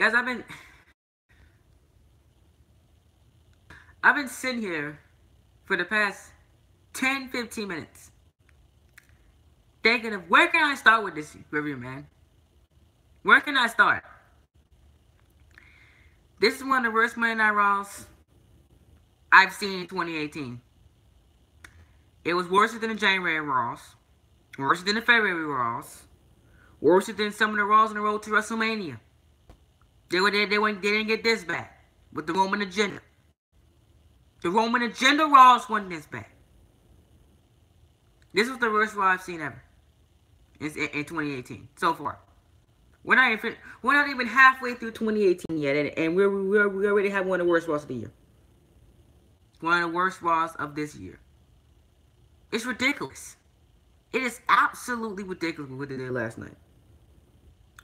Guys, I've been sitting here for the past 10, 15 minutes thinking of where can I start with this review, man? Where can I start? This is one of the worst Monday Night Raws I've seen in 2018. It was worse than the January Raws, worse than the February Raws, worse than some of the Raws on the road to WrestleMania. They didn't get this bad with the Roman agenda. The Roman agenda Raws wasn't this bad. This was the worst Raw I've seen ever in 2018 so far. We're not even halfway through 2018 yet, and we already have one of the worst Raws of the year. One of the worst Raws of this year. It's ridiculous. It is absolutely ridiculous what they did last night.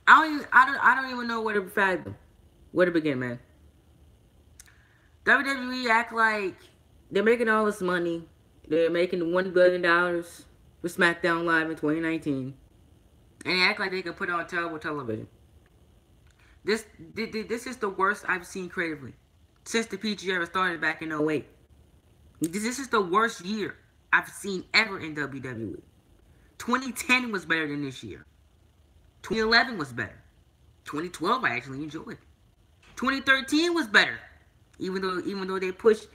I don't even know where to fathom. Where to begin, man. WWE act like they're making all this money. They're making $1 billion for SmackDown Live in 2019. And they act like they can put on terrible television. This is the worst I've seen creatively since the PG era started back in 2008. This is the worst year I've seen ever in WWE. 2010 was better than this year. 2011 was better. 2012 I actually enjoyed. 2013 was better, even though they pushed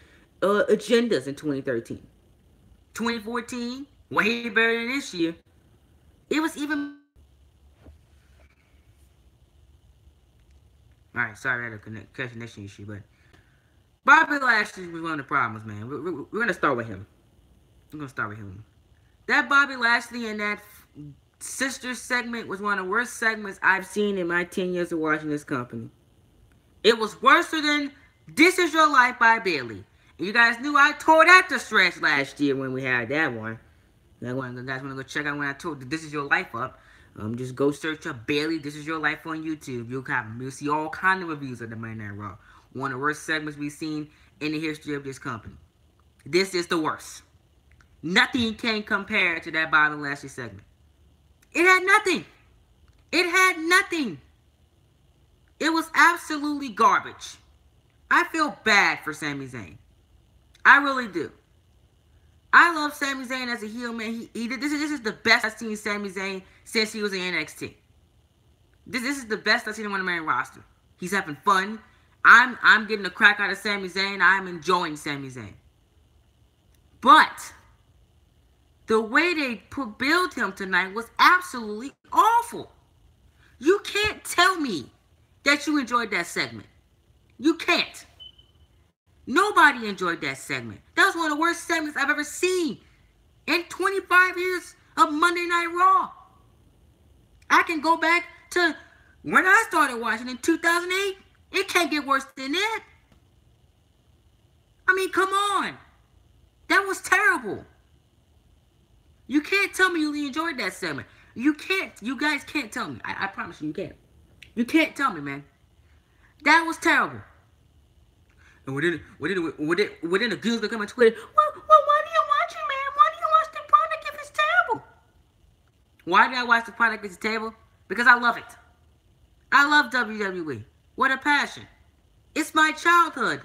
agendas in 2013. 2014 way better than this year. It was even. All right, sorry I had a connection issue, but Bobby Lashley was one of the problems, man. We're gonna start with him. That Bobby Lashley and that sister segment was one of the worst segments I've seen in my 10 years of watching this company. It was worse than This Is Your Life by Bayley. And you guys knew I tore that to shreds last year when we had that one. You guys want to go check out when I tore This Is Your Life up. Just go search up Bayley, This Is Your Life on YouTube. You'll see all kind of reviews of the Monday Night Raw. One of the worst segments we've seen in the history of this company. This is the worst. Nothing can compare to that Bobby Lashley segment. It had nothing. It had nothing. It was absolutely garbage. I feel bad for Sami Zayn. I really do. I love Sami Zayn as a heel, man. This is the best I've seen Sami Zayn since he was in NXT. This is the best I've seen him on the main roster. He's having fun. I'm getting a crack out of Sami Zayn. I'm enjoying Sami Zayn. But the way they built him tonight was absolutely awful. You can't tell me that you enjoyed that segment. You can't. Nobody enjoyed that segment. That was one of the worst segments I've ever seen in 25 years of Monday Night Raw. I can go back to when I started watching in 2008. It can't get worse than that. I mean, come on. That was terrible. You can't tell me you really enjoyed that segment. You can't. You guys can't tell me. I promise you can't. You can't tell me, man. That was terrible. And within the goons gonna come on Twitter. Well, why do you watch it, man? Why do you watch the product if it's terrible? Why do I watch the product if it's terrible? Because I love it. I love WWE. What a passion. It's my childhood.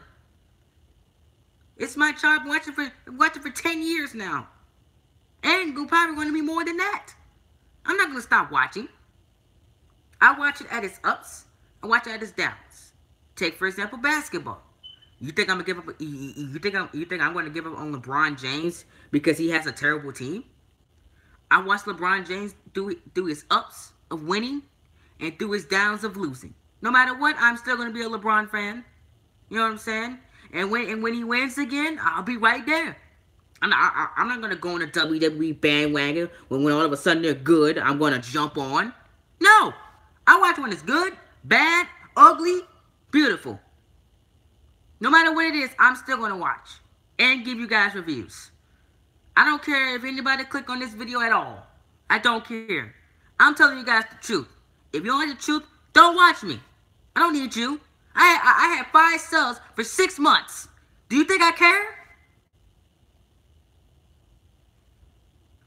It's my child. Watching for 10 years now. And probably going to be more than that. I'm not going to stop watching. I watch it at its ups. I watch it at its downs. Take, for example, basketball. You think I'm gonna give up? You think I'm going to give up on LeBron James because he has a terrible team? I watch LeBron James through his ups of winning and through his downs of losing. No matter what, I'm still going to be a LeBron fan. You know what I'm saying? And when he wins again, I'll be right there. I'm not going to go on a WWE bandwagon when all of a sudden they're good, I'm going to jump on. No. I watch when it's good, bad, ugly, beautiful. No matter what it is, I'm still going to watch and give you guys reviews. I don't care if anybody click on this video at all. I don't care. I'm telling you guys the truth. If you don't like the truth, don't watch me. I don't need you. I had 5 subs for 6 months. Do you think I care?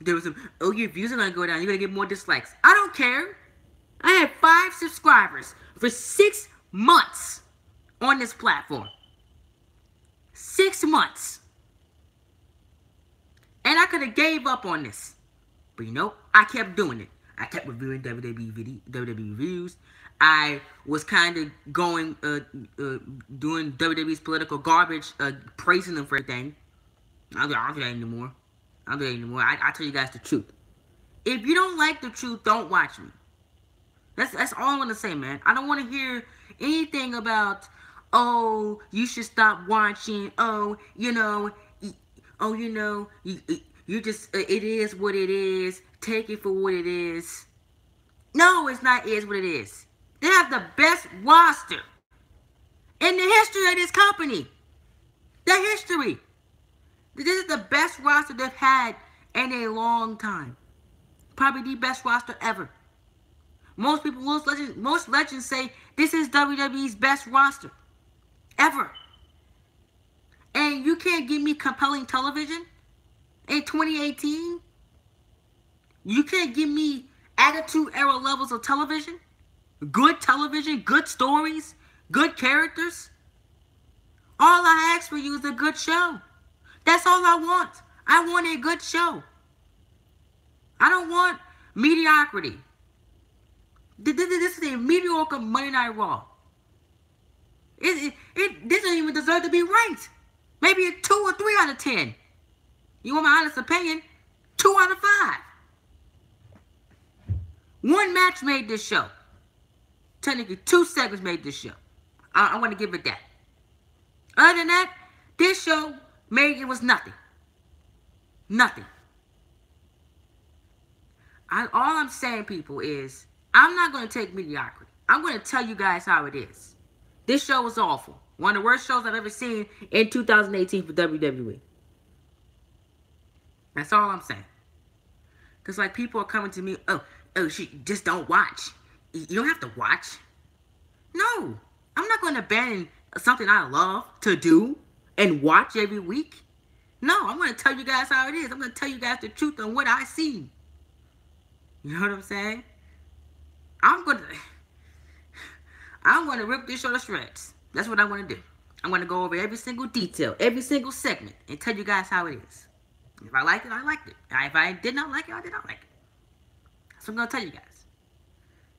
There was some, oh, your views are going to go down. You're going to get more dislikes. I don't care. I had 5 subscribers for 6 months on this platform. 6 months. And I could have gave up on this. But you know, I kept doing it. I kept reviewing WWE reviews. I was kind of going, doing WWE's political garbage, praising them for everything. I don't do that anymore. I don't do that anymore. I tell you guys the truth. If you don't like the truth, don't watch me. That's all I want to say, man. I don't want to hear anything about, oh, you should stop watching. Oh, you know, you just, it is what it is. Take it for what it is. No, it's not is what it is. They have the best roster in the history of this company. The history. This is the best roster they've had in a long time. Probably the best roster ever. Most legends say this is WWE's best roster ever. And you can't give me compelling television in 2018. You can't give me Attitude Era levels of television. Good television, good stories, good characters. All I ask for you is a good show. That's all I want. I want a good show. I don't want mediocrity. This is a mediocre Monday Night Raw. This doesn't even deserve to be ranked. Maybe a 2 or 3 out of 10. You want my honest opinion? 2 out of 5. One match made this show. Technically, 2 segments made this show. I want to give it that. Other than that, this show it was nothing. Nothing. All I'm saying, people, is I'm not going to take mediocrity. I'm going to tell you guys how it is. This show was awful. One of the worst shows I've ever seen in 2018 for WWE. That's all I'm saying. Because, like, people are coming to me, oh, just don't watch. You don't have to watch. No. I'm not going to abandon something I love to do and watch every week. No, I'm going to tell you guys how it is. I'm going to tell you guys the truth on what I see. You know what I'm saying? I'm going to rip this show to shreds. That's what I'm going to do. I'm going to go over every single detail, every single segment, and tell you guys how it is. If I liked it, I liked it. If I did not like it, I did not like it. That's what I'm going to tell you guys.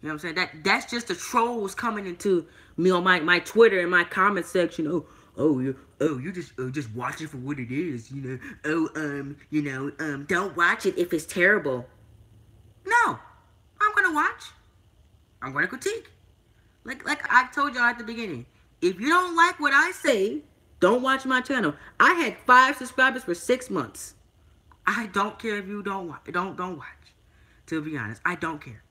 You know what I'm saying? That's just the trolls coming into me on my Twitter and my comment section. You just watch it for what it is, you know. Don't watch it if it's terrible. No, I'm gonna watch. I'm gonna critique. Like I told y'all at the beginning. If you don't like what I say, don't watch my channel. I had 5 subscribers for 6 months. I don't care if you don't watch. Don't watch. To be honest, I don't care.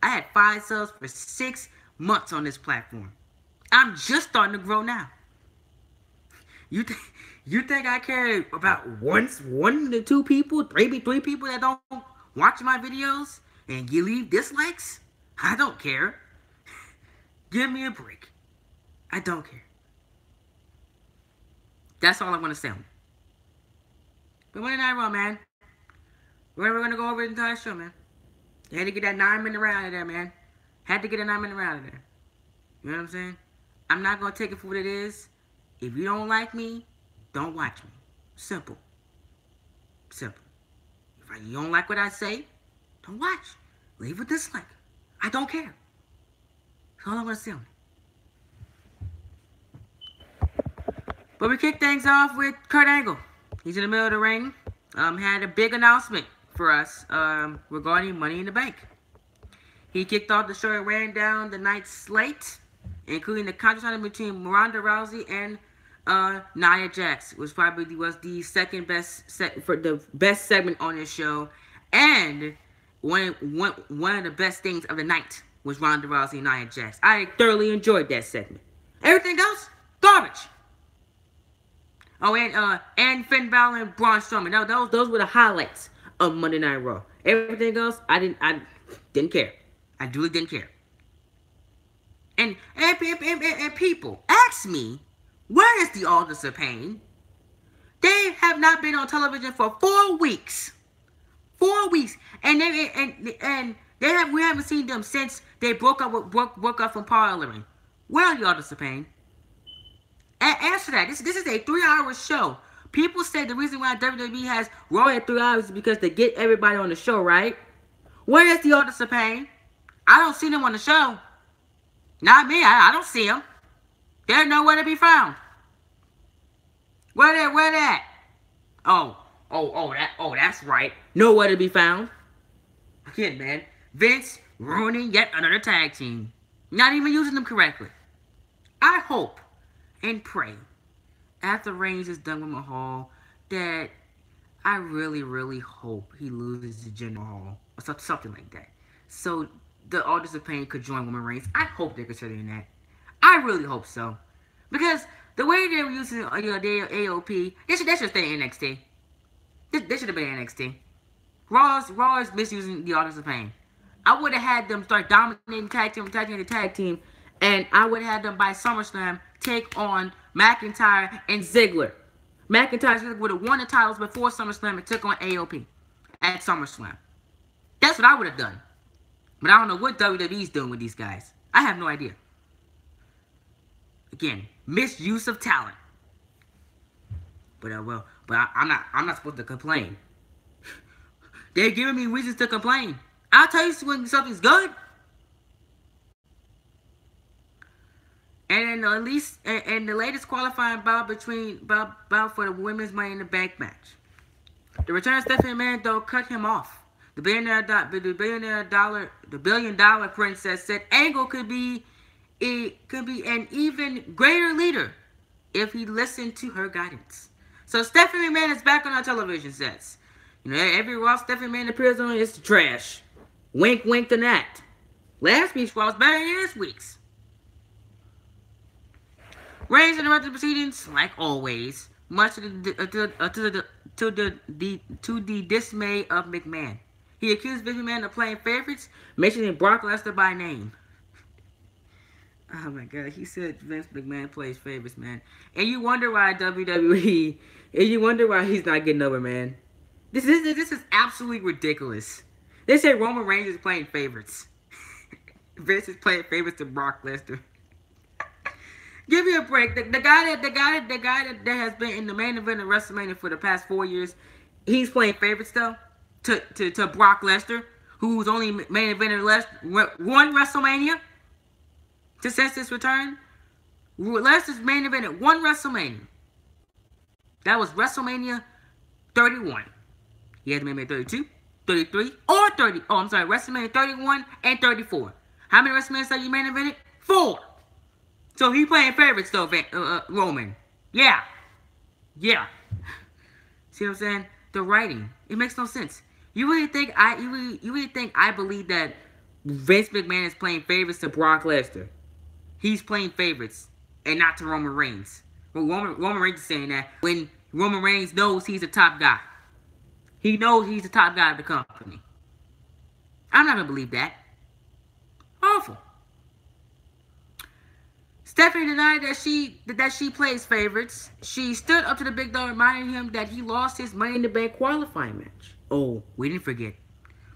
I had 5 subs for 6 months on this platform. I'm just starting to grow now. You think I care about one to 2 people, maybe 3 people that don't watch my videos and you leave dislikes? I don't care. Give me a break. I don't care. That's all I want to say. But Monday Night Raw, man. We're going to go over the entire show, man. You had to get that 9-minute round of there, man. Had to get a 9-minute round of there. You know what I'm saying? I'm not going to take it for what it is. If you don't like me, don't watch me. Simple. Simple. If you don't like what I say, don't watch. Leave a dislike. I don't care. That's all I want to say on it. But we kick things off with Kurt Angle. He's in the middle of the ring. Had a big announcement for us regarding Money in the Bank. He kicked off the show and ran down the night's slate, including the contest between Ronda Rousey and Nia Jax, which probably was the second best the best segment on this show, and one of the best things of the night was Ronda Rousey and Nia Jax. I thoroughly enjoyed that segment. Everything else, garbage. Oh, and Finn Balor and Braun Strowman. No, those were the highlights of Monday Night Raw. Everything else, I didn't care. I really didn't care. And people ask me, where is the Authors of Pain? They have not been on television for 4 weeks. 4 weeks, and we haven't seen them since they broke up from parlering. Where are the authors of pain? Answer that. This is a 3-hour show. People say the reason why WWE has Raw at 3 hours is because they get everybody on the show, right? Where is the authors of pain? I don't see them on the show. Not me. I don't see them. They're nowhere to be found. Where they at? That's right. Nowhere to be found. Again, man. Vince ruining yet another tag team. Not even using them correctly. I hope and pray after Reigns is done with Mahal that I really, really hope he loses to Jinder Mahal or something like that. So the Authors of Pain could join Roman Reigns. I hope they're considering that. I really hope so. Because the way they were using their AOP, they should stay in NXT. They should have been in NXT. Raw is misusing the Authors of Pain. I would have had them start dominating tag team, and I would have had them by SummerSlam take on McIntyre and Ziggler. McIntyre and Ziggler would have won the titles before SummerSlam and took on AOP at SummerSlam. That's what I would have done. But I don't know what WWE's doing with these guys. I have no idea. Again, misuse of talent. But I'm not supposed to complain. They're giving me reasons to complain. I'll tell you when something's good. And the latest qualifying bout for the women's Money in the Bank match. The return of Stephanie McMahon though cut him off. The billion dollar princess said Angle could be an even greater leader if he listened to her guidance. So Stephanie McMahon is back on our television sets. You know, every Raw Stephanie McMahon appears on is trash. Wink, wink to that. Last week's Raw was better than this week's. Reigns interrupted the proceedings, like always, much to the dismay of McMahon. He accused Vince McMahon of playing favorites, mentioning Brock Lesnar by name. Oh my God, he said Vince McMahon plays favorites, man. And you wonder why WWE, and you wonder why he's not getting over, man. This is absolutely ridiculous. They say Roman Reigns is playing favorites. Vince is playing favorites to Brock Lesnar. Give me a break. The guy that has been in the main event of WrestleMania for the past 4 years, he's playing favorites though to Brock Lesnar, who's only main evented one WrestleMania since his return. Lesnar's main evented one WrestleMania. That was WrestleMania 31. He had main event 32, 33, or 30. Oh, I'm sorry, WrestleMania 31 and 34. How many WrestleManias have you main evented? 4. So he playing favorites though, Roman. Yeah. See what I'm saying? The writing, it makes no sense. You really think I believe that Vince McMahon is playing favorites to Brock Lesnar? He's playing favorites and not to Roman Reigns. Well, Roman Reigns is saying that when Roman Reigns knows he's the top guy. He knows he's the top guy of the company. I'm not gonna believe that. Awful. Stephanie denied that she plays favorites. She stood up to the big dog, reminding him that he lost his Money in the Bank qualifying match. Oh, we didn't forget.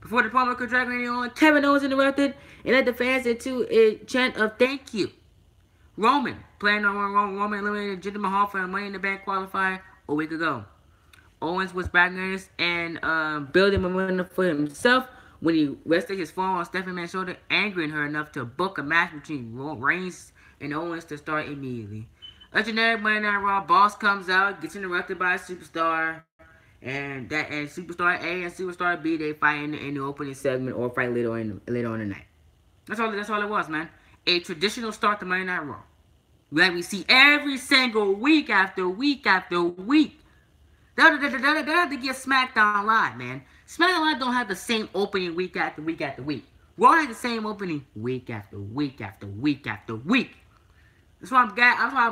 Before the promo could drag on, Kevin Owens interrupted and led the fans into a chant of thank you. Roman planned on Roman eliminated Jinder Mahal for the Money in the Bank qualifier a week ago. Owens was backing and building momentum for himself when he rested his phone on Stephanie McMahon's shoulder, angering her enough to book a match between Reigns and Owens to start immediately. A generic Monday Night Raw boss comes out, gets interrupted by a superstar, and Superstar A and Superstar B, they fight in the opening segment or fight later on in the night. That's all it was, man. A traditional start to Monday Night Raw. That we see every single week after week after week. They have to get SmackDown Live, man. SmackDown Live don't have the same opening week after week after week. Raw has the same opening week after week after week after week. That's why I'm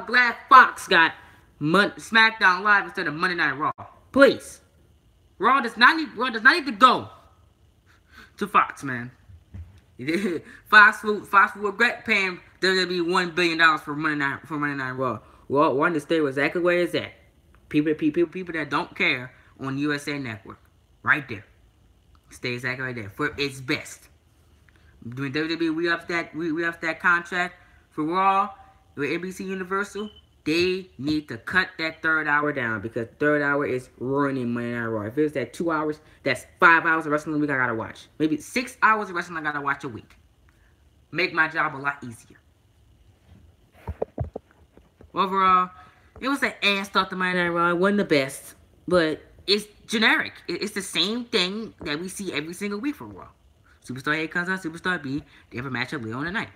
glad Fox got SmackDown Live instead of Monday Night Raw. Please. Raw does not need to go to Fox, man. Fox will regret paying WWE $1 billion for Monday Night Raw. Raw want to stay exactly where it's at. People that don't care on USA Network. Right there. Stay exactly right there. For its best. Doing WWE, we up that contract for Raw with NBC Universal, they need to cut that third hour down because third hour is ruining Monday Night Raw. If it's that 2 hours, that's 5 hours of wrestling a week I gotta watch. Maybe 6 hours of wrestling I gotta watch a week. Make my job a lot easier. Overall, it was an ass start to Monday Night Raw. It wasn't the best, but it's generic. It's the same thing that we see every single week from Raw. Superstar A comes out, Superstar B. They have a matchup later on tonight.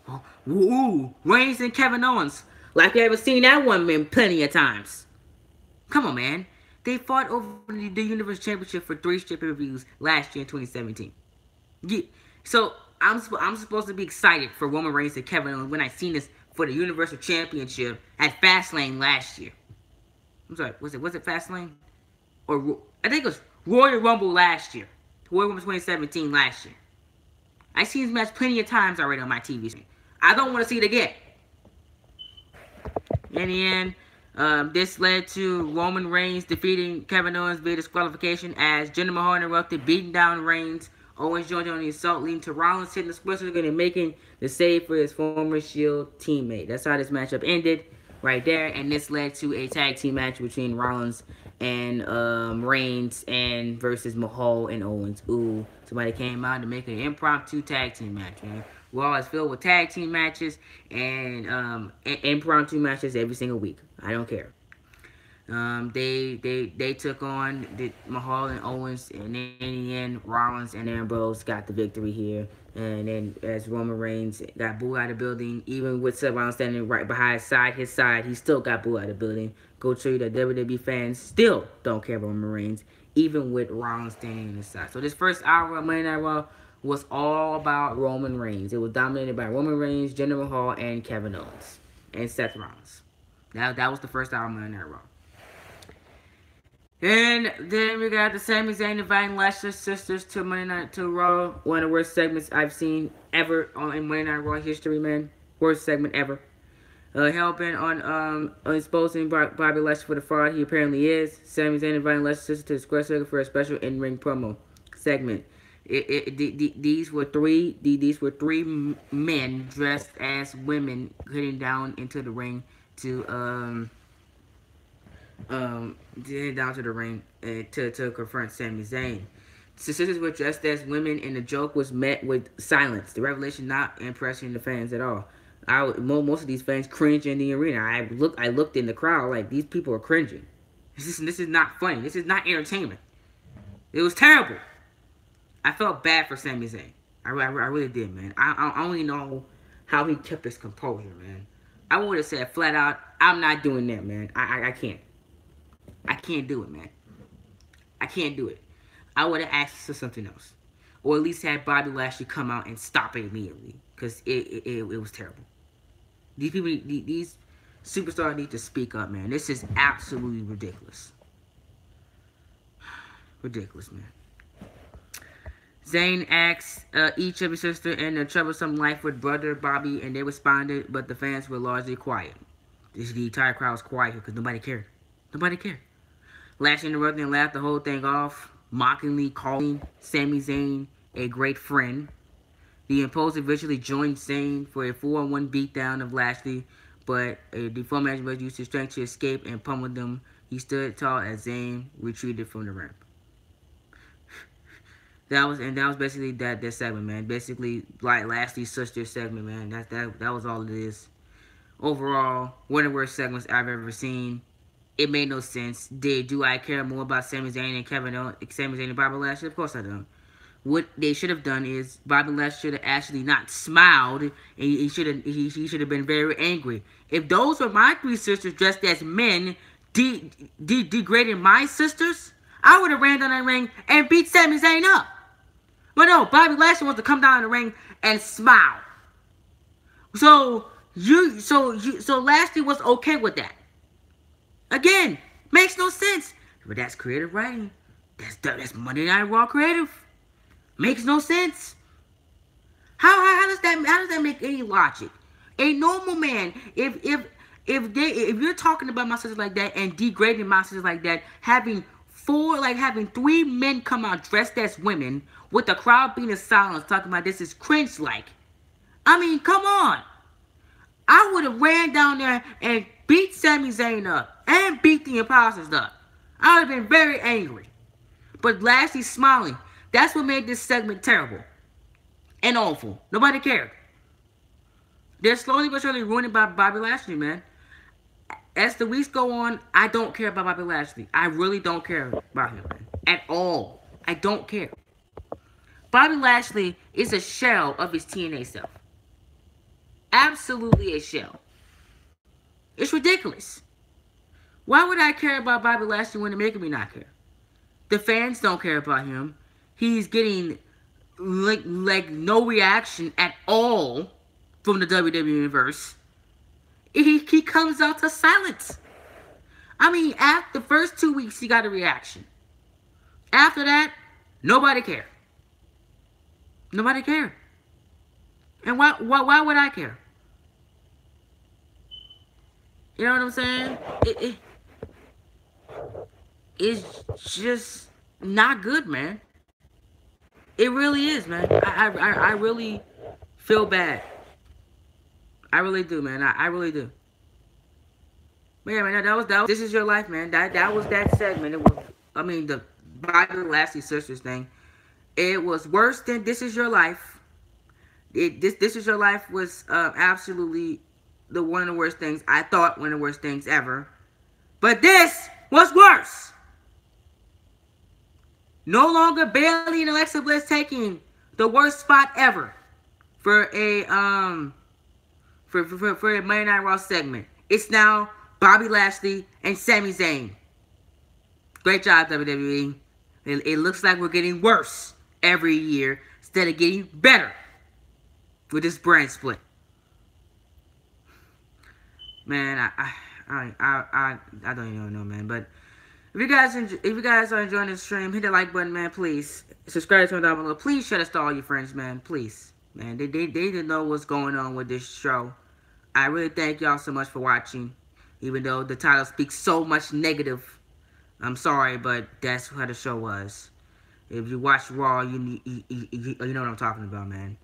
Oh, ooh, Reigns and Kevin Owens. Like we haven't seen that one man plenty of times. Come on, man. They fought over the Universal Championship for 3 straight pay-per-views last year in 2017. Yeah. So I'm supposed to be excited for Roman Reigns and Kevin Owens when I seen this for the Universal Championship at Fastlane last year. I'm sorry, was it Fastlane? Or I think it was Royal Rumble last year. Royal Rumble 2017 last year. I've seen this match plenty of times already on my TV screen. I don't want to see it again. In the end, this led to Roman Reigns defeating Kevin Owens via disqualification as Jinder Mahal interrupted, beating down Reigns. Owens joined on the assault, leading to Rollins hitting the split circle and making the save for his former Shield teammate. That's how this matchup ended right there. And this led to a tag team match between Rollins and Reigns and versus Mahal and Owens. Ooh, somebody came out to make an impromptu tag team match, man. Raw is filled with tag team matches and impromptu matches every single week. I don't care. They took on Mahal and Owens, and then in the end, Rollins and Ambrose got the victory here. And then as Roman Reigns got booed out of the building, even with Seth Rollins standing right behind his side, he still got booed out of the building. Go show you that WWE fans still don't care about Roman Reigns, even with Rollins standing on his side. So this first hour of Monday Night Raw was all about Roman Reigns. It was dominated by Roman Reigns, Jinder Mahal, and Kevin Owens, and Seth Rollins. That was the first hour of Monday Night Raw. And then we got the Sami Zayn inviting Lashley's sisters to Monday Night to Raw. One of the worst segments I've seen ever in Monday Night Raw history, man. Worst segment ever. Helping on exposing Bobby Lashley for the fraud he apparently is. Sami Zayn inviting Lashley's sisters to the square circle for a special in-ring promo segment. These were three men dressed as women heading down into the ring to confront Sami Zayn. The sisters were dressed as women, and the joke was met with silence. The revelation not impressing the fans at all. Most of these fans cringe in the arena. I looked in the crowd like these people are cringing. This is not funny. This is not entertainment. It was terrible. I felt bad for Sami Zayn. I really did, man. I only know how he kept his composure, man. I would have said flat out, I'm not doing that, man. I can't. I can't do it, man. I can't do it. I would have asked for something else. Or at least had Bobby Lashley come out and stop it immediately. Because it was terrible. These people, these superstars need to speak up, man. This is absolutely ridiculous. Ridiculous, man. Zayn asked each of his sister and their troublesome life with brother Bobby, and they responded, but the fans were largely quiet. The entire crowd was quiet because nobody cared. Nobody cared. Lashley interrupted and laughed the whole thing off, mockingly calling Sami Zayn a great friend. The Imposer eventually joined Zayn for a 4-on-1 beatdown of Lashley, but the former was used his strength to escape and pummeled them. He stood tall as Zayn retreated from the ramp. That was basically that segment, man. Basically, like Lashley's sister segment, man. That was all it is. Overall, one of the worst segments I've ever seen. It made no sense. Do I care more about Sami Zayn and Sami Zayn and Bobby Lashley? Of course I don't. What they should have done is Bobby Lashley should have actually not smiled, and he should have been very angry. If those were my 3 sisters dressed as men, degrading my sisters, I would have ran down that ring and beat Sami Zayn up. But no, Bobby Lashley wants to come down the ring and smile. So Lashley was okay with that. Again, makes no sense. But that's creative writing. That's Monday Night Raw creative. Makes no sense. How does that make any logic? A normal man, if you're talking about my sisters like that and degrading my sisters like that, having 3 men come out dressed as women with the crowd being in silence talking about this is cringe like. I mean, come on. I would have ran down there and beat Sami Zayn up and beat the Imposters up. I would have been very angry. But Lashley's smiling. That's what made this segment terrible and awful. Nobody cared. They're slowly but surely ruining Bobby Lashley, man. As the weeks go on, I don't care about Bobby Lashley. I really don't care about him, man. At all. I don't care. Bobby Lashley is a shell of his TNA self. Absolutely a shell. It's ridiculous. Why would I care about Bobby Lashley when they're making me not care? The fans don't care about him. He's getting like no reaction at all from the WWE Universe. He comes out to silence. I mean, after the first 2 weeks, he got a reaction. After that, nobody cared. Nobody cared. And why would I care? You know what I'm saying? It's just not good, man. It really is, man. I really feel bad. I really do, man. I really do. But yeah, man, that was This Is Your Life, man. That was that segment. It was, I mean, the Bobby Lashley sisters thing. It was worse than This Is Your Life. This Is Your Life was absolutely one of the worst things. I thought one of the worst things ever. But this was worse. No longer Bayley and Alexa Bliss taking the worst spot ever for a for a Monday Night Raw segment. It's now Bobby Lashley and Sami Zayn. Great job, WWE. It looks like we're getting worse every year instead of getting better with this brand split. Man, I don't even know, man. But if you guys are enjoying this stream, hit the like button, man. Please subscribe to me down below. Please share this to all your friends, man. Please, man. They didn't know what's going on with this show. I really thank y'all so much for watching, even though the title speaks so much negative. I'm sorry, but that's how the show was. If you watch Raw, you know what I'm talking about, man.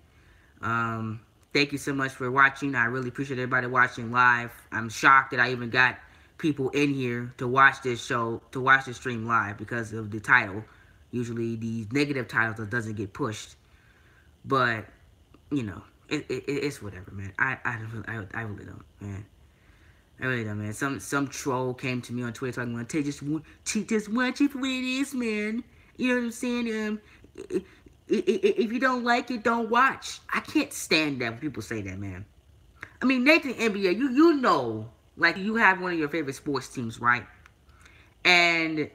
Thank you so much for watching. I really appreciate everybody watching live. I'm shocked that I even got people in here to watch this show, to watch this stream live because of the title. Usually these negative titles that doesn't get pushed. But, you know, it's whatever, man. I really don't, man. I really don't, man. Some troll came to me on Twitter talking about, just watch it for what it is, man. You know what I'm saying? If you don't like it, don't watch. I can't stand that when people say that, man. I mean, Nathan NBA, you know, like you have one of your favorite sports teams, right? And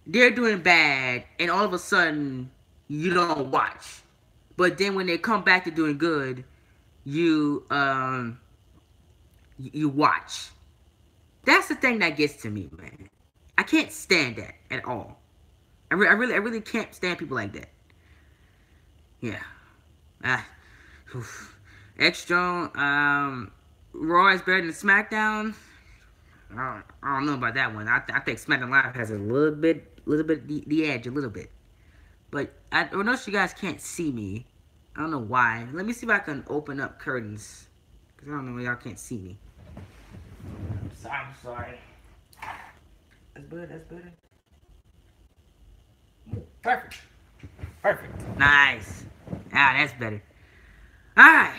they're doing bad, and all of a sudden, you don't watch. But then when they come back to doing good, you watch. That's the thing that gets to me, man. I can't stand that at all. I really can't stand people like that. Yeah. Extra. Raw is better than SmackDown. I don't know about that one. I think SmackDown Live has a little bit the edge, a little bit. But I notice you guys can't see me. I don't know why. Let me see if I can open up curtains, because I don't know why y'all can't see me. I'm sorry. That's better. That's better. Perfect. Perfect. Nice. Ah, that's better. Alright.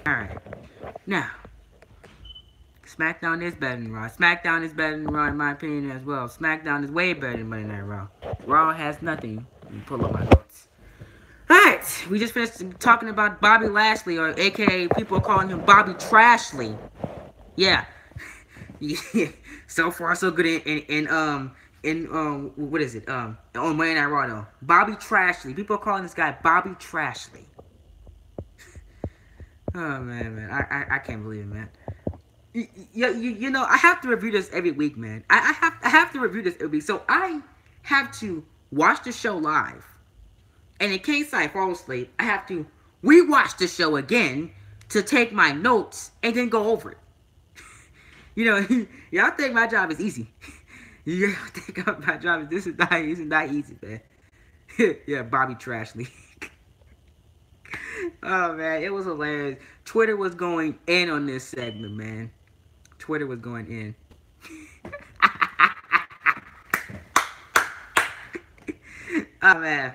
Alright. Now, SmackDown is better than Raw. SmackDown is better than Raw in my opinion as well. SmackDown is way better than Monday Night Raw. Raw has nothing. Let me pull up my notes. Alright. We just finished talking about Bobby Lashley, or aka people are calling him Bobby Trashley. Yeah. So far so good in what is it? On Monday Night Raw though. Bobby Trashley. People are calling this guy Bobby Trashley. Oh man. I can't believe it, man. You know, I have to review this every week, man. I have to review this every week. So I have to watch the show live. And in case I fall asleep, I have to rewatch the show again to take my notes and then go over it. You know, y'all think my job is easy. Y'all think my job is this is not easy, man. Yeah, Bobby Trashley. Oh man, it was hilarious. Twitter was going in on this segment, man. Twitter was going in. Oh man,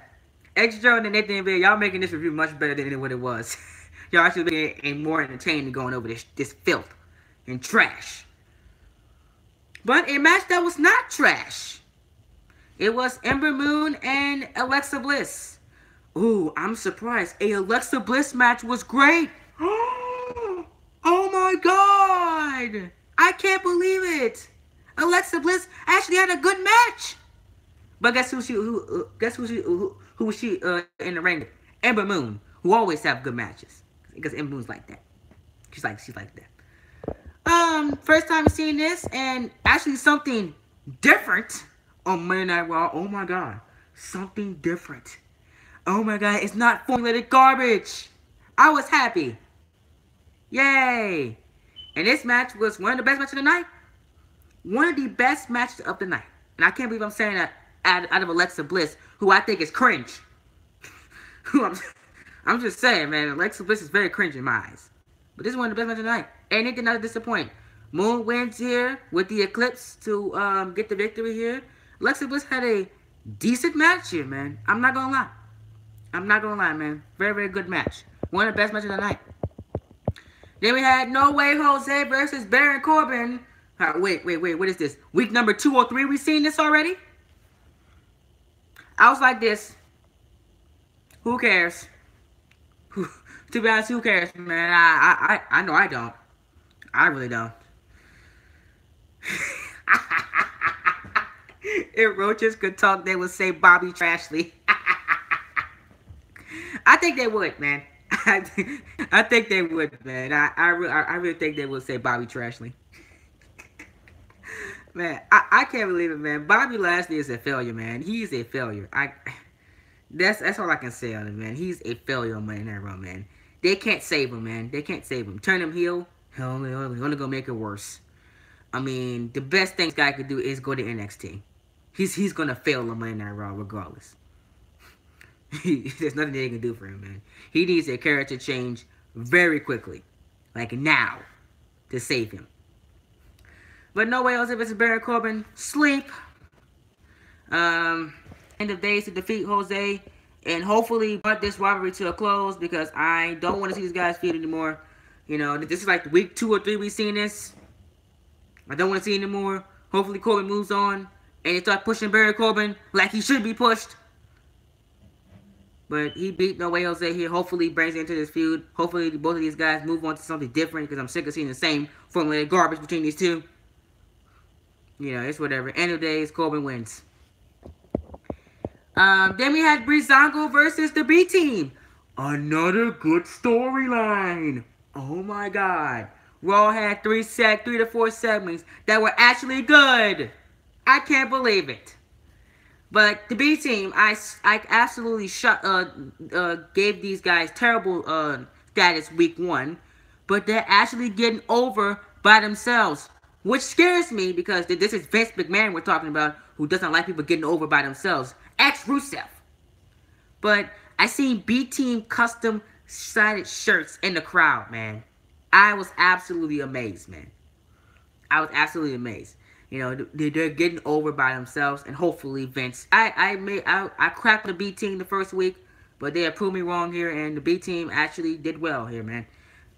X Jordan and Nathan Bear, y'all making this review much better than what it was. Y'all actually making it more entertaining going over this filth and trash. But a match that was not trash. It was Ember Moon and Alexa Bliss. Ooh, I'm surprised. A Alexa Bliss match was great. Oh my god! I can't believe it. Alexa Bliss actually had a good match. But guess who was she in the ring? Ember Moon, who always have good matches because Ember Moon's like that. She's like that. First time seeing this and actually something different on Monday Night Raw. Oh my god, something different. Oh my god, it's not formulated garbage. I was happy. Yay! And this match was one of the best matches of the night. One of the best matches of the night. And I can't believe I'm saying that out of Alexa Bliss, who I think is cringe. I'm just saying, man, Alexa Bliss is very cringe in my eyes. But this is one of the best matches of the night. And it did not disappoint. Moon wins here with the Eclipse to get the victory here. Alexa Bliss had a decent match here, man. I'm not gonna lie. Man. Very, very good match. One of the best matches of the night. Then we had No Way Jose versus Baron Corbin. Wait. What is this? Week number 2 or 3? We seen this already? I was like this. Who cares? To be honest, who cares, man? I know I don't. I really don't. If roaches could talk, they would say Bobby Trashley. I think they would, man. I think they would, man. I really think they would say Bobby Trashley. Man, I can't believe it, man. Bobby Lashley is a failure, man. He's a failure. That's all I can say on it, man. He's a failure on Monday Night Raw, man. They can't save him, man. They can't save him. Turn him heel, hell, only gonna make it worse. I mean, the best thing this guy could do is go to NXT. He's gonna fail on Monday Night Raw regardless. There's nothing they can do for him, man. He needs a character change very quickly, like now, to save him. But No Way Jose versus Baron Corbin, sleep. End of days to defeat Jose, and hopefully brought this rivalry to a close because I don't want to see these guys feud anymore. You know, this is like week 2 or 3 we've seen this. I don't want to see it anymore. Hopefully Corbin moves on and they start pushing Baron Corbin like he should be pushed. But he beat No Way Jose here. Hopefully brings it into this feud. Hopefully both of these guys move on to something different because I'm sick of seeing the same formulated garbage between these two. You know, it's whatever. End of days, Corbin wins. Then we had Breezango versus the B Team. Another good storyline. Oh my god. Raw had 3 to 4 segments that were actually good. I can't believe it. But the B Team, I absolutely gave these guys terrible status week 1. But they're actually getting over by themselves. Which scares me because this is Vince McMahon we're talking about, who doesn't like people getting over by themselves. Ex-Rusev. But I seen B-Team custom sided shirts in the crowd, man. I was absolutely amazed, man. I was absolutely amazed. You know, they're getting over by themselves, and hopefully Vince. I cracked the B-Team the first week, but they have proved me wrong here, and the B-Team actually did well here, man.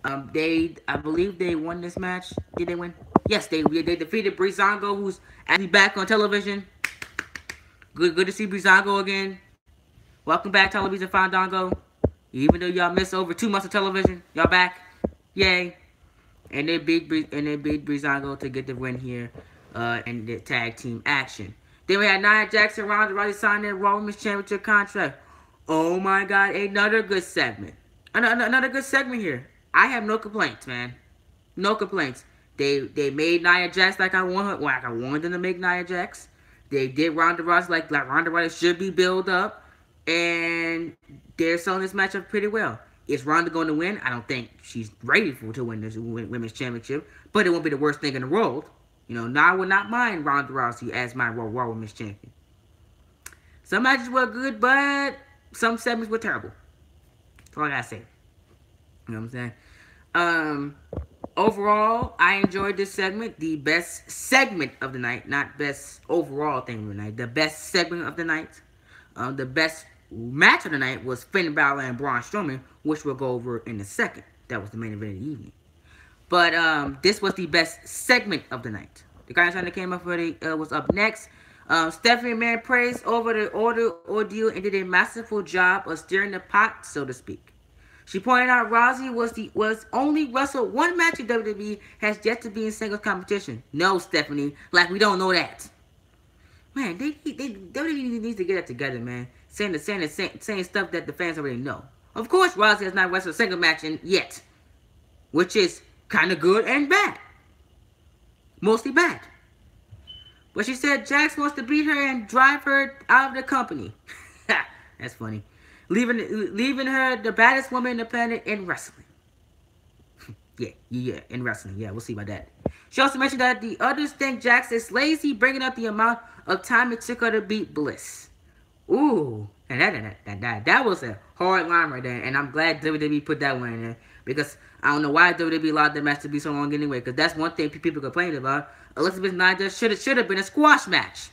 I believe they won this match. Did they win? Yes, they defeated Breezango, who's actually back on television. Good to see Breezango again. Welcome back, Television Fandango. Even though y'all missed over 2 months of television, y'all back. Yay! And they beat Breezango to get the win here, in the tag team action. Then we had Nia Jax and Ronda Rousey sign their Raw Women's Championship contract. Oh my God! Another good segment. Another good segment here. I have no complaints, man. No complaints. They made Nia Jax like I wanted them to make Nia Jax. They did Ronda Rousey like Ronda Rousey should be built up, and they're selling this matchup pretty well. Is Ronda going to win? I don't think she's ready to win this women's championship, but it won't be the worst thing in the world. You know, now I would not mind Ronda Rousey as my Raw Women's Champion. Some matches were good, but some segments were terrible. That's all I gotta say. You know what I'm saying? Um, Overall, I enjoyed this segment. The best segment of the night, not best overall thing of the night. The best segment of the night. The best match of the night was Finn Balor and Braun Strowman, which we'll go over in a second. That was the main event of the evening. But this was the best segment of the night. The guy that came up with it was up next. Stephanie McMahon praised over the ordeal and did a masterful job of steering the pot, so to speak. She pointed out Rousey was only wrestled one match in WWE, has yet to be in singles competition. No, Stephanie, like we don't know that. Man, WWE needs to get it together, man. Saying stuff that the fans already know. Of course, Rousey has not wrestled a single match yet, which is kind of good and bad. Mostly bad. But she said Jax wants to beat her and drive her out of the company. That's funny. Leaving her the baddest woman in the planet in wrestling. yeah, in wrestling. Yeah, we'll see about that. She also mentioned that the others think Jax is lazy, bringing up the amount of time it took her to beat Bliss. Ooh, and that was a hard line right there, and I'm glad WWE put that one in there, because I don't know why WWE allowed the match to be so long anyway, because that's one thing people complained about. Elizabeth and Nia should have been a squash match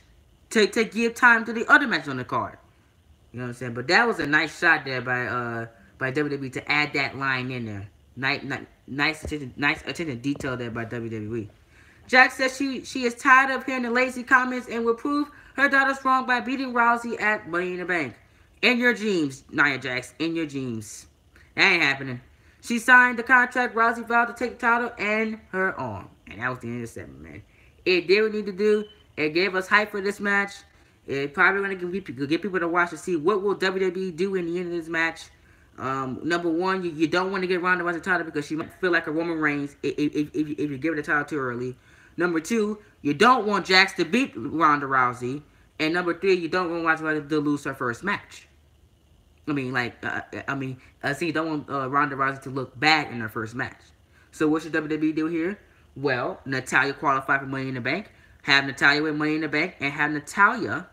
to give time to the other matches on the card. You know what I'm saying? But that was a nice shot there by WWE to add that line in there. Nice attention detail there by WWE. Jax says she is tired of hearing the lazy comments and will prove her daughter's wrong by beating Rousey at Money in the Bank. In your dreams, Nia Jax. In your dreams. That ain't happening. She signed the contract. Rousey vowed to take the title and her arm. And that was the end of the segment, man. It did what it needed to do. It gave us hype for this match. It probably going to get people to watch to see what will WWE do in the end of this match. Number one, you don't want to get Ronda Rousey the title because she might feel like a Roman Reigns if you give her the title too early. Number two, you don't want Jax to beat Ronda Rousey. And number three, you don't want Ronda to lose her first match. So you don't want Ronda Rousey to look bad in her first match. So what should WWE do here? Well, Natalya qualified for Money in the Bank. Have Natalya win Money in the Bank, and have Natalya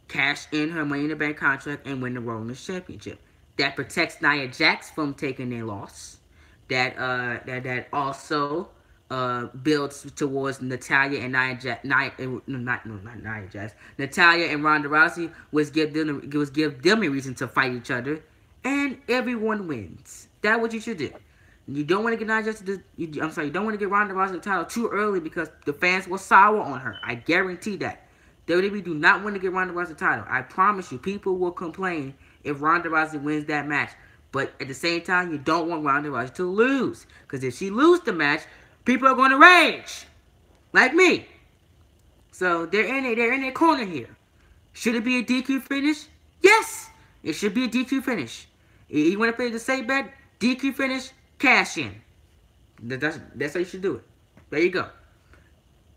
cash in her Money in the Bank contract and win the Raw Women's Championship. That protects Nia Jax from taking a loss. That also builds towards Natalya and Natalya and Ronda Rousey was give them a reason to fight each other, and everyone wins. That's what you should do. You don't want to get Nia Jax you don't want to get Ronda Rousey the title too early because the fans will sour on her. I guarantee that. WWE do not want to get Ronda Rousey the title. I promise you, people will complain if Ronda Rousey wins that match. But at the same time, you don't want Ronda Rousey to lose. Because if she loses the match, people are going to rage. Like me. So they're in a corner here. Should it be a DQ finish? Yes. It should be a DQ finish. You want to play the safe bet? DQ finish, cash in. That's how you should do it. There you go.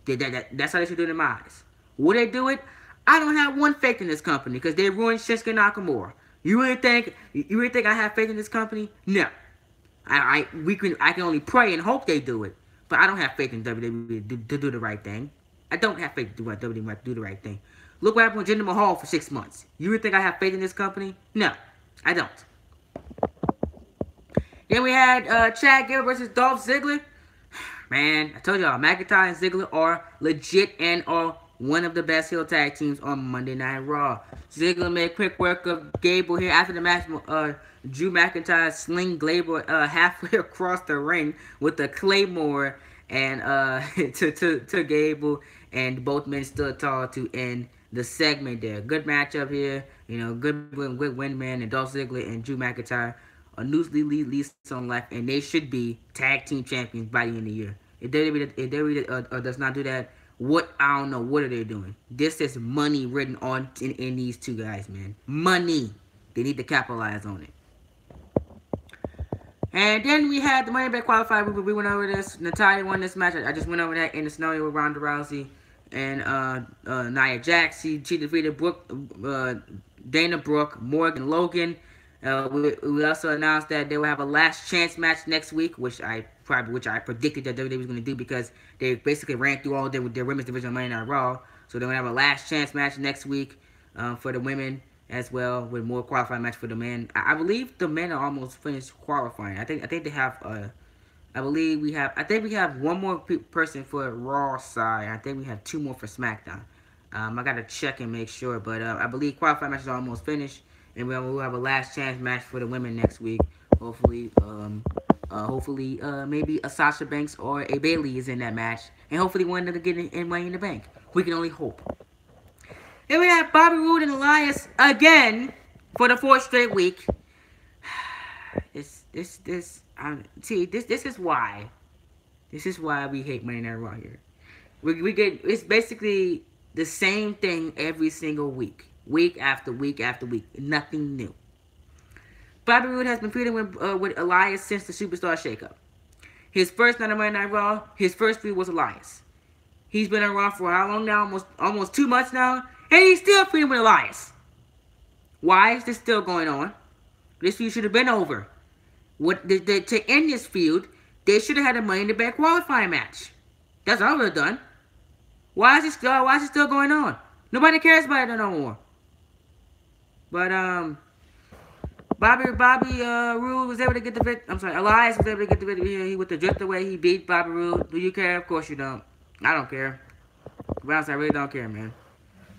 That's how they should do it in my eyes. Will they do it? I don't have one faith in this company because they ruined Shinsuke Nakamura. You really think I have faith in this company? No. I can only pray and hope they do it, but I don't have faith in WWE to do the right thing. I don't have faith in WWE to do the right thing. Look what happened with Jinder Mahal for 6 months. You really think I have faith in this company? No, I don't. Then we had Chad Gable versus Dolph Ziggler. Man, I told y'all, McIntyre and Ziggler are legit and are one of the best heel tag teams on Monday Night Raw. Ziggler made quick work of Gable here after the match. Drew McIntyre sling Gable halfway across the ring with a Claymore and to Gable, and both men stood tall to end the segment there. Good matchup here. You know, good win, man. And Dolph Ziggler and Drew McIntyre are newly least on life, and they should be tag team champions by the end of the year. If WWE does not do that, I don't know, what are they doing? This is money written on in these two guys, man. Money. They need to capitalize on it. And then we had the Money Bank qualifier. We went over this. Natalya won this match. I just went over that in the scenario with Ronda Rousey and Nia Jax. She defeated Dana Brooke, Morgan Logan. We also announced that they will have a last chance match next week, which I predicted that WWE was going to do because they basically ran through all their women's division on Monday Night Raw. So they're going to have a last chance match next week for the women. as well with more qualifying match for the men. I believe the men are almost finished qualifying. I think they have I think we have one more person for Raw side. I think we have two more for SmackDown. I gotta check and make sure, but I believe qualifying matches are almost finished, and we'll have a last chance match for the women next week. Hopefully, maybe a Sasha Banks or a Bailey is in that match, and hopefully one of them get in Money in the Bank. We can only hope. Then we have Bobby Roode and Elias again for the fourth straight week. This is why. This is why we hate Monday Night Raw here. We get it's basically the same thing every single week, week after week after week. Nothing new. Bobby Roode has been feuding with Elias since the Superstar Shakeup. His first night on Monday Night Raw, his first feud was Elias. He's been on Raw for how long now? Almost 2 months now, and he's still feuding with Elias. Why is this still going on? This feud should have been over. To end this feud, they should have had a Money in the Bank qualifying match. That's all I would have done. Why is it still going on? Nobody cares about it no more. But Bobby Roode was able to get the victory. I'm sorry, Elias was able to get the victory with the drift away. He beat Bobby Roode. Do you care? Of course you don't. I don't care. To be honest, I really don't care, man.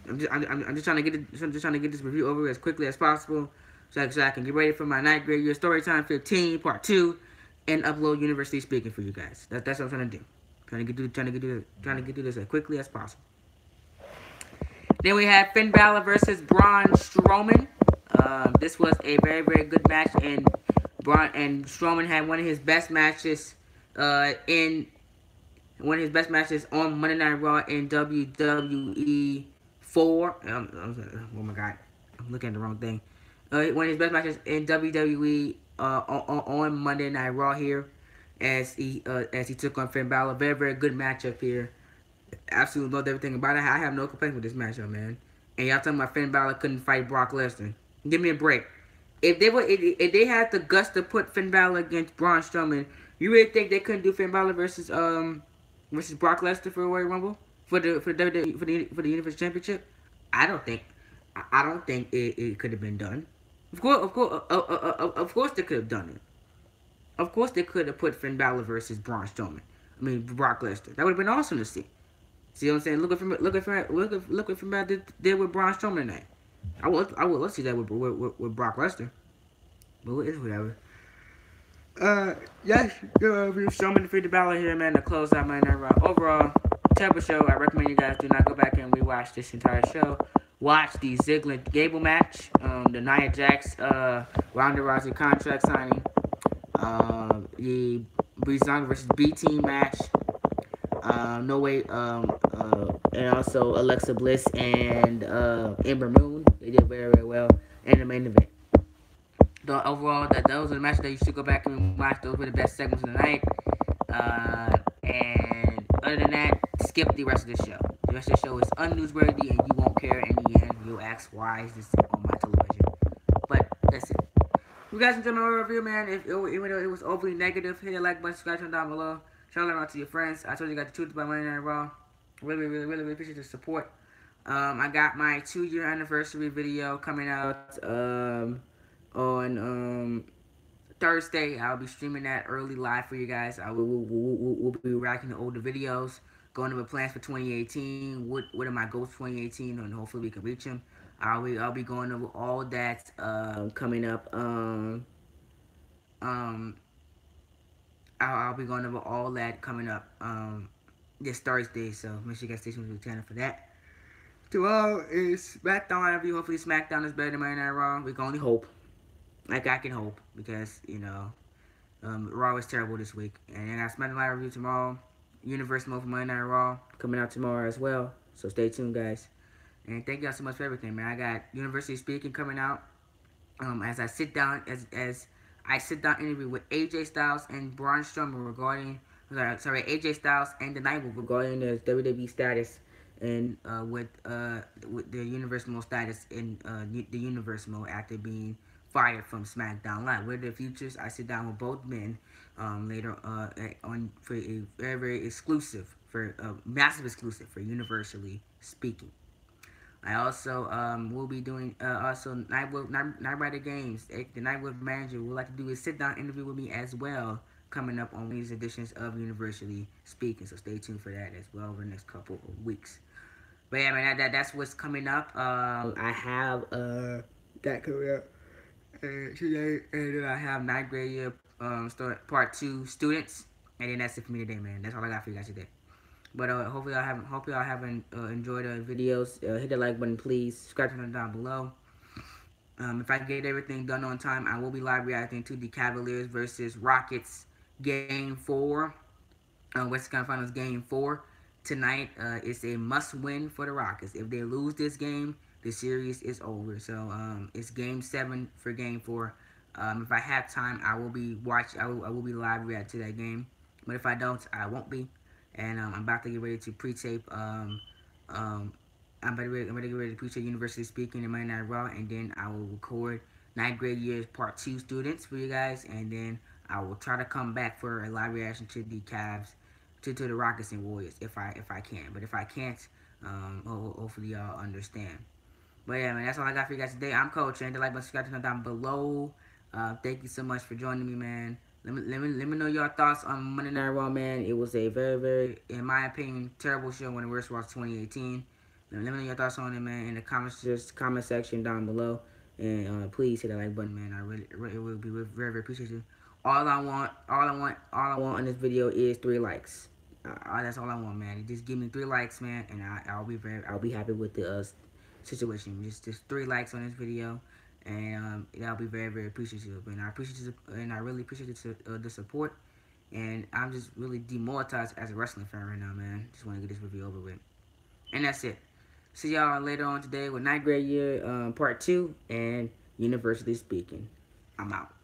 I'm just trying to get this review over as quickly as possible, so I can get ready for my Night Grade Year Storytime 15 Part 2, and upload University Speaking for you guys. That's what I'm trying to do. Trying to get through this as quickly as possible. Then we have Finn Balor versus Braun Strowman. This was a very, very good match, and Strowman had one of his best matches on Monday Night Raw in WWE 4. Oh my God, I'm looking at the wrong thing. One of his best matches in WWE on Monday Night Raw here, as he took on Finn Balor. Very, very good matchup here. Absolutely loved everything about it. I have no complaints with this matchup, man. And y'all talking about Finn Balor couldn't fight Brock Lesnar? Give me a break. If they had the guts to put Finn Balor against Braun Strowman, you really think they couldn't do Finn Balor versus Brock Lesnar for Royal Rumble for the Universal Championship? I don't think it could have been done. Of course they could have done it. Of course they could have put Finn Balor versus Braun Strowman. Brock Lesnar. That would have been awesome to see. See what I'm saying? Look at Finn Balor did with Braun Strowman tonight. I would love to see that with Brock Lesnar. But it's whatever. Yes, Strowman defeated Balor here, man, to close out my night. Overall, terrible show. I recommend you guys do not go back and rewatch this entire show. Watch the Ziggler Gable match, the Nia Jax Ronda Rousey contract signing, the Breezango versus B Team match, No Way, and also Alexa Bliss and Ember Moon. They did very, very well in the main event. Overall, those are the matches that you should go back and watch. Those were the best segments of the night. And other than that, skip the rest of the show. The rest of the show is unnewsworthy, and you won't care in the end. You'll ask, why is this on my television? But that's it. You guys enjoyed my review, man. Even though it was overly negative, hit the like button, subscribe down below. Share it around to your friends. I told you got the truth about Monday Night Raw. Really, really, really, really appreciate the support. I got my 2-year anniversary video coming out on Thursday. I'll be streaming that early live for you guys. We'll be racking the older videos, going over plans for 2018. What are my goals for 2018, and hopefully we can reach them. I'll be going over all that coming up. I'll be going over all that coming up this Thursday. So make sure you guys stay tuned to the channel for that. Tomorrow is SmackDown review. Hopefully SmackDown is better than Monday Night Raw. We can only hope. Like I can hope, because Raw is terrible this week. And then I got SmackDown Live review tomorrow. Universe mode for Monday Night Raw coming out tomorrow as well. So stay tuned, guys. And thank y'all so much for everything, man. I got University Speaking coming out. As I sit down interview with AJ Styles and Braun Strowman regarding AJ Styles and the Nightwolf regarding their WWE status and with their Universe mode status in the Universe mode after being fired from SmackDown Live. What are their futures? I sit down with both men later on for a very, very exclusive, massive exclusive for Universally Speaking. I also will be doing also night rider games. The night with manager would like to do a sit down interview with me as well, coming up on these editions of Universally Speaking. So stay tuned for that as well over the next couple of weeks. But yeah, man, that's what's coming up. I have that coming up today, and then I have ninth grade year start part 2 students, and then that's it for me today, man. That's all I got for you guys today. But hope y'all haven't enjoyed the videos. Hit the like button, please. Subscribe to them down below. If I get everything done on time, I will be live reacting to the Cavaliers versus Rockets game 4. Western Conference Finals game 4 tonight. It's a must-win for the Rockets. If they lose this game, the series is over. So it's game 7 for game 4. If I have time, I will be I will be live react to that game. But if I don't, I won't be. And I'm about to get ready to pre-tape. Um, I'm ready to get ready to pre-tape University Speaking in Monday Night Raw, and then I will record ninth grade years part 2 students for you guys, and then I will try to come back for a live reaction to the Cavs, to the Rockets and Warriors if I can. But if I can't, hopefully y'all understand. But yeah, man, that's all I got for you guys today. I'm Coach, and the like button, subscribe to the down below. Thank you so much for joining me, man. Let me know your thoughts on Monday Night Raw, man. It was a very, in my opinion, terrible show when it first was 2018. Let me know your thoughts on it, man, in the comment section down below. And please hit that like button, man. It will be very appreciative. All I want on this video is 3 likes. That's all I want, man. Just give me 3 likes, man, and I'll be happy with the situation. Just 3 likes on this video, and that'll be very appreciative. And I really appreciate the support. And I'm just really demonetized as a wrestling fan right now, man. Just want to get this review over with. And that's it. See y'all later on today with ninth grade year part 2 and University Speaking. I'm out.